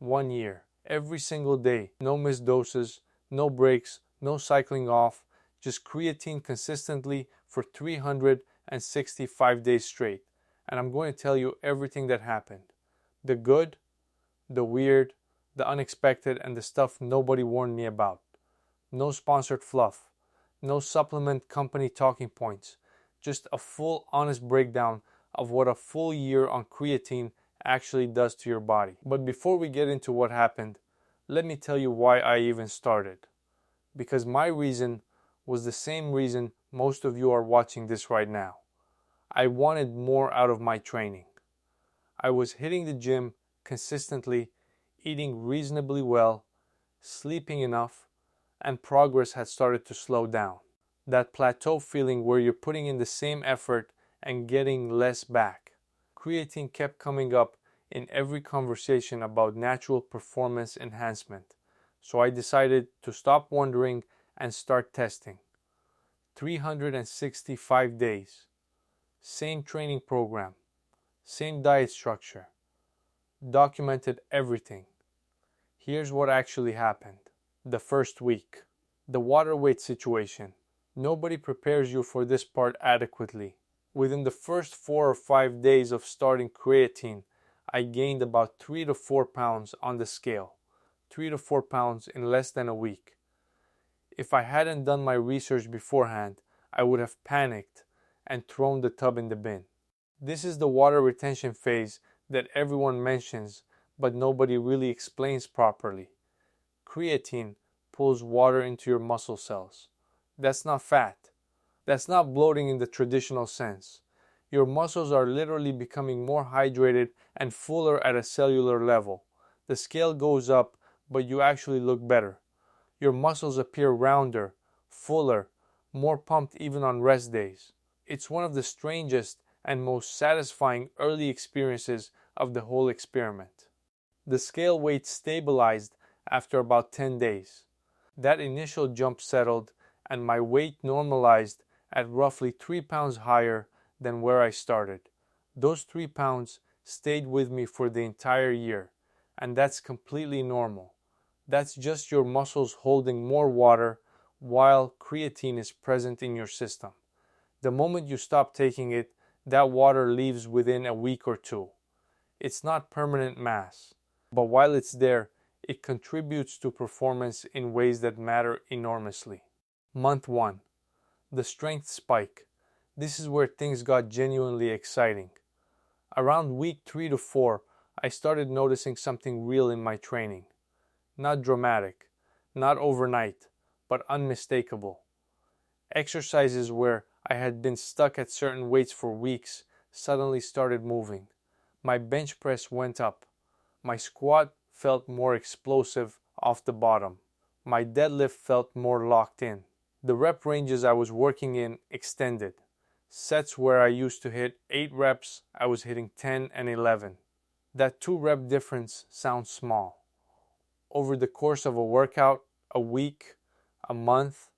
1 year. Every single day, no missed doses, no breaks, no cycling off, just creatine consistently for 365 days straight. And I'm going to tell you everything that happened. The good, the weird, the unexpected, and the stuff nobody warned me about. No sponsored fluff, no supplement company talking points, just a full honest breakdown of what a full year on creatine actually does to your body. But before we get into what happened, let me tell you why I even started. Because my reason was the same reason most of you are watching this right now. I wanted more out of my training. I was hitting the gym consistently, eating reasonably well, sleeping enough, and progress had started to slow down. That plateau feeling where you're putting in the same effort and getting less back. Creatine kept coming up in every conversation about natural performance enhancement. So I decided to stop wondering and start testing. 365 days. Same training program. Same diet structure. Documented everything. Here's what actually happened. The first week. The water weight situation. Nobody prepares you for this part adequately. Within the first 4 or 5 days of starting creatine, I gained about 3 to 4 pounds on the scale. 3 to 4 pounds in less than a week. If I hadn't done my research beforehand, I would have panicked and thrown the tub in the bin. This is the water retention phase that everyone mentions, but nobody really explains properly. Creatine pulls water into your muscle cells. That's not fat. That's not bloating in the traditional sense. Your muscles are literally becoming more hydrated and fuller at a cellular level. The scale goes up, but you actually look better. Your muscles appear rounder, fuller, more pumped even on rest days. It's one of the strangest and most satisfying early experiences of the whole experiment. The scale weight stabilized after about 10 days. That initial jump settled and my weight normalized at roughly 3 pounds higher than where I started. Those 3 pounds stayed with me for the entire year, and that's completely normal. That's just your muscles holding more water while creatine is present in your system. The moment you stop taking it, that water leaves within a week or two. It's not permanent mass, but while it's there, it contributes to performance in ways that matter enormously. Month 1. The strength spike. This is where things got genuinely exciting. Around week 3 to 4, I started noticing something real in my training. Not dramatic, not overnight, but unmistakable. Exercises where I had been stuck at certain weights for weeks suddenly started moving. My bench press went up. My squat felt more explosive off the bottom. My deadlift felt more locked in. The rep ranges I was working in extended. Sets where I used to hit 8 reps, I was hitting 10 and 11. That 2 rep difference sounds small. Over the course of a workout, a week, a month,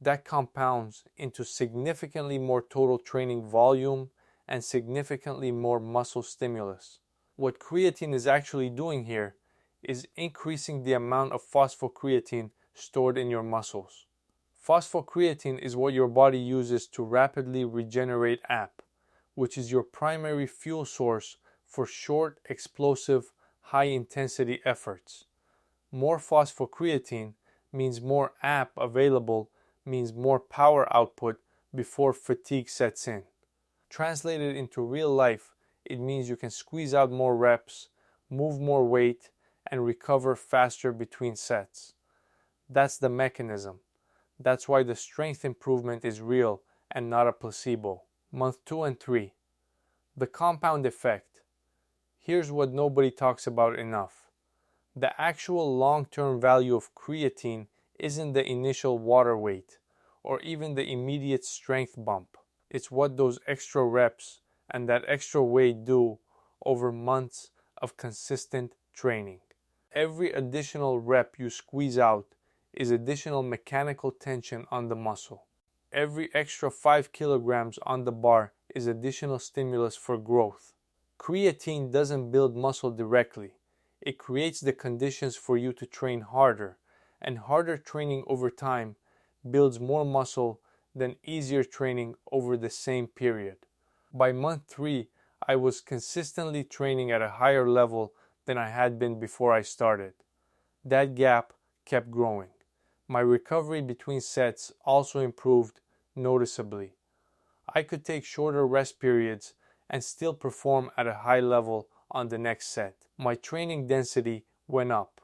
that compounds into significantly more total training volume and significantly more muscle stimulus. What creatine is actually doing here is increasing the amount of phosphocreatine stored in your muscles. Phosphocreatine is what your body uses to rapidly regenerate AP, which is your primary fuel source for short, explosive, high-intensity efforts. More phosphocreatine means more AP available, means more power output before fatigue sets in. Translated into real life, it means you can squeeze out more reps, move more weight, and recover faster between sets. That's the mechanism. That's why the strength improvement is real and not a placebo. Month 2 and 3. The compound effect. Here's what nobody talks about enough. The actual long-term value of creatine isn't the initial water weight or even the immediate strength bump. It's what those extra reps and that extra weight do over months of consistent training. Every additional rep you squeeze out is additional mechanical tension on the muscle. Every extra 5 kilograms on the bar is additional stimulus for growth. Creatine doesn't build muscle directly. It creates the conditions for you to train harder, and harder training over time builds more muscle than easier training over the same period. By month 3, I was consistently training at a higher level than I had been before I started. That gap kept growing. My recovery between sets also improved noticeably. I could take shorter rest periods and still perform at a high level on the next set. My training density went up.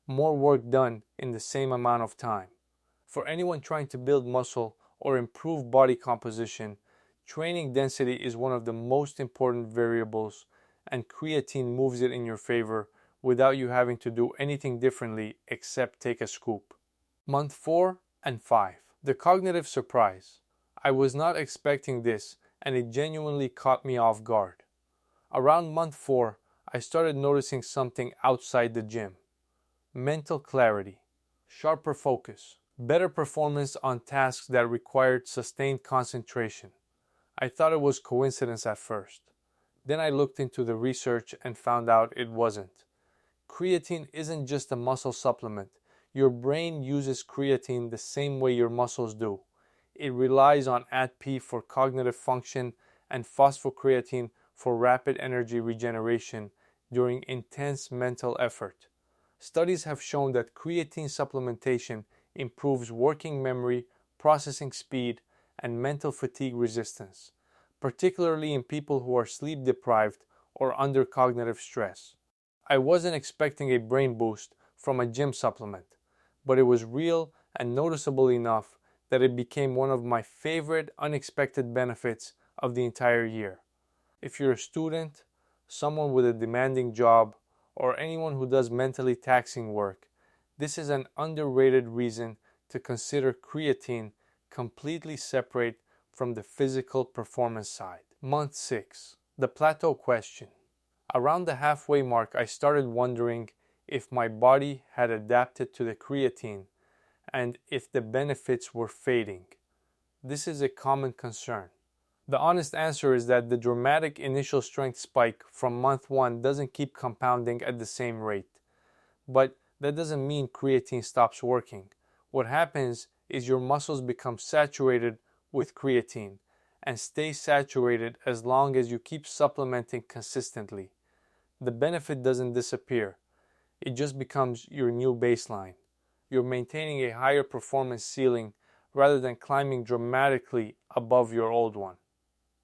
More work done in the same amount of time. For anyone trying to build muscle or improve body composition, training density is one of the most important variables, and creatine moves it in your favor without you having to do anything differently except take a scoop. Month 4 and 5. The cognitive surprise. I was not expecting this, and it genuinely caught me off guard. Around month 4, I started noticing something outside the gym. Mental clarity, sharper focus, better performance on tasks that required sustained concentration. I thought it was coincidence at first. Then I looked into the research and found out it wasn't. Creatine isn't just a muscle supplement. Your brain uses creatine the same way your muscles do. It relies on ATP for cognitive function and phosphocreatine for rapid energy regeneration during intense mental effort. Studies have shown that creatine supplementation improves working memory, processing speed, and mental fatigue resistance, particularly in people who are sleep deprived or under cognitive stress. I wasn't expecting a brain boost from a gym supplement, but it was real and noticeable enough that it became one of my favorite unexpected benefits of the entire year. If you're a student, someone with a demanding job, or anyone who does mentally taxing work, this is an underrated reason to consider creatine completely separate from the physical performance side. Month 6. The plateau question. Around the halfway mark, I started wondering if my body had adapted to the creatine and if the benefits were fading. This is a common concern. The honest answer is that the dramatic initial strength spike from month 1 doesn't keep compounding at the same rate. But that doesn't mean creatine stops working. What happens is your muscles become saturated with creatine and stay saturated as long as you keep supplementing consistently. The benefit doesn't disappear. It just becomes your new baseline. You're maintaining a higher performance ceiling rather than climbing dramatically above your old one.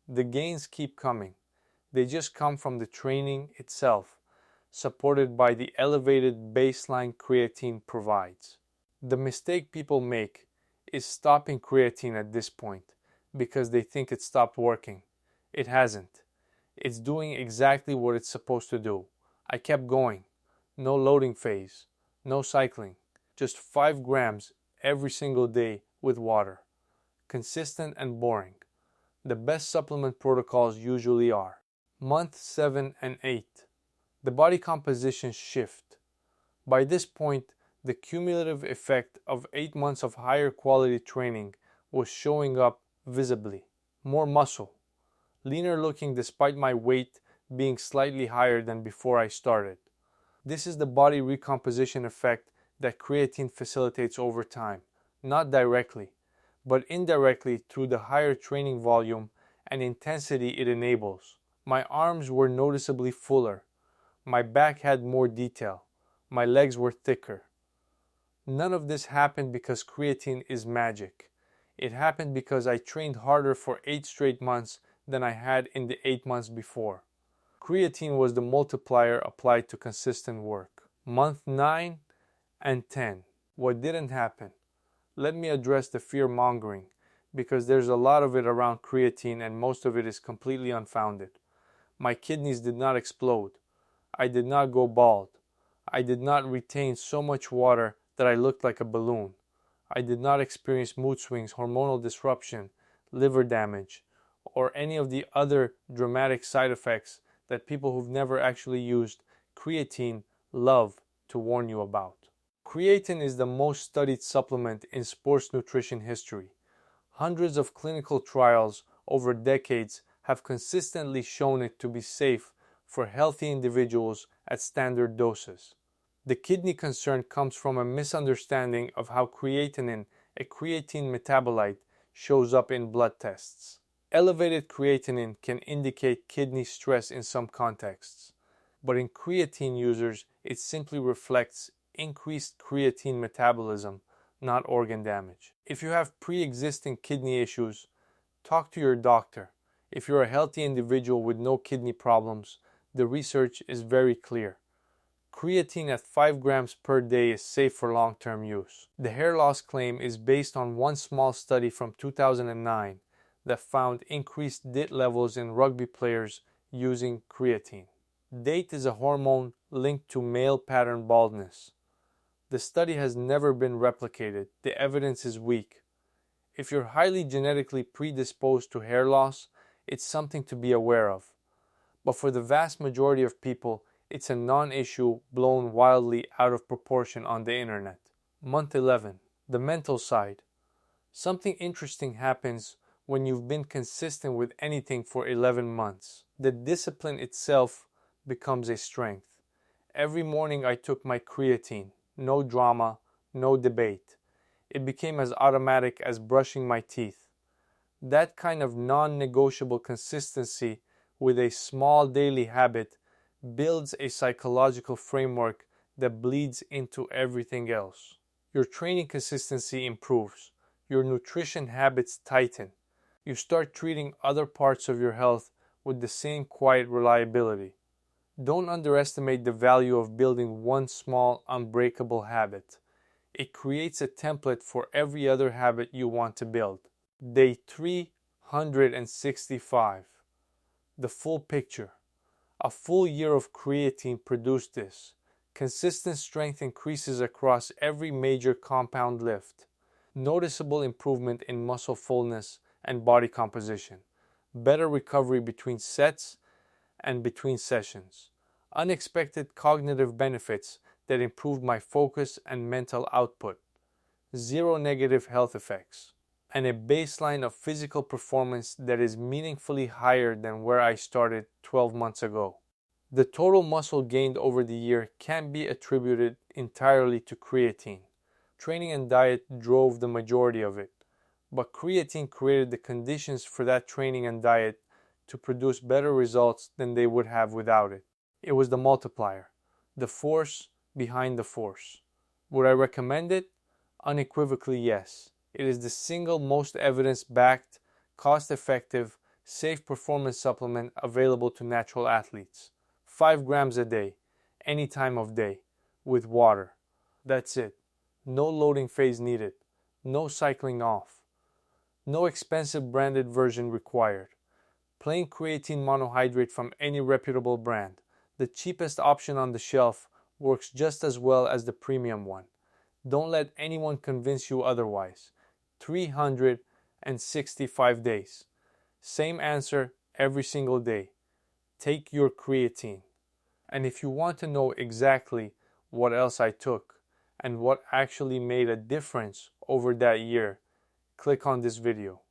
The gains keep coming. They just come from the training itself, supported by the elevated baseline creatine provides. The mistake people make is stopping creatine at this point because they think it stopped working. It hasn't. It's doing exactly what it's supposed to do. I kept going. No loading phase. No cycling. Just 5 grams every single day with water. Consistent and boring. The best supplement protocols usually are. Month 7 and 8. The body composition shift. By this point, the cumulative effect of 8 months of higher quality training was showing up visibly. More muscle. Leaner looking despite my weight being slightly higher than before I started. This is the body recomposition effect that creatine facilitates over time, not directly, but indirectly through the higher training volume and intensity it enables. My arms were noticeably fuller. My back had more detail. My legs were thicker. None of this happened because creatine is magic. It happened because I trained harder for 8 straight months than I had in the 8 months before. Creatine was the multiplier applied to consistent work. Month 9 and 10. What didn't happen? Let me address the fear-mongering, because there's a lot of it around creatine and most of it is completely unfounded. My kidneys did not explode. I did not go bald. I did not retain so much water that I looked like a balloon. I did not experience mood swings, hormonal disruption, liver damage, or any of the other dramatic side effects that people who've never actually used creatine love to warn you about. Creatine is the most studied supplement in sports nutrition history. Hundreds of clinical trials over decades have consistently shown it to be safe for healthy individuals at standard doses. The kidney concern comes from a misunderstanding of how creatinine, a creatine metabolite, shows up in blood tests. Elevated creatinine can indicate kidney stress in some contexts, but in creatine users, it simply reflects increased creatine metabolism, not organ damage. If you have pre-existing kidney issues, talk to your doctor. If you're a healthy individual with no kidney problems, the research is very clear. Creatine at 5 grams per day is safe for long-term use. The hair loss claim is based on one small study from 2009 that found increased DIT levels in rugby players using creatine. DIT is a hormone linked to male pattern baldness. The study has never been replicated. The evidence is weak. If you're highly genetically predisposed to hair loss, it's something to be aware of. But for the vast majority of people, it's a non-issue blown wildly out of proportion on the internet. Month 11. The mental side. Something interesting happens when you've been consistent with anything for 11 months. The discipline itself becomes a strength. Every morning I took my creatine. No drama, no debate. It became as automatic as brushing my teeth. That kind of non-negotiable consistency with a small daily habit builds a psychological framework that bleeds into everything else. Your training consistency improves. Your nutrition habits tighten. You start treating other parts of your health with the same quiet reliability. Don't underestimate the value of building one small, unbreakable habit. It creates a template for every other habit you want to build. Day 365. The full picture. A full year of creatine produced this. Consistent strength increases across every major compound lift. Noticeable improvement in muscle fullness and body composition. Better recovery between sets and between sessions. Unexpected cognitive benefits that improved my focus and mental output. Zero negative health effects. And a baseline of physical performance that is meaningfully higher than where I started 12 months ago. The total muscle gained over the year can be attributed entirely to creatine. Training and diet drove the majority of it, but creatine created the conditions for that training and diet to produce better results than they would have without it. It was the multiplier, the force behind the force. Would I recommend it? Unequivocally yes. It is the single most evidence-backed, cost-effective, safe performance supplement available to natural athletes. 5 grams a day, any time of day, with water. That's it. No loading phase needed. No cycling off. No expensive branded version required. Plain creatine monohydrate from any reputable brand. The cheapest option on the shelf works just as well as the premium one. Don't let anyone convince you otherwise. 365 days. Same answer every single day. Take your creatine. And if you want to know exactly what else I took and what actually made a difference over that year, click on this video.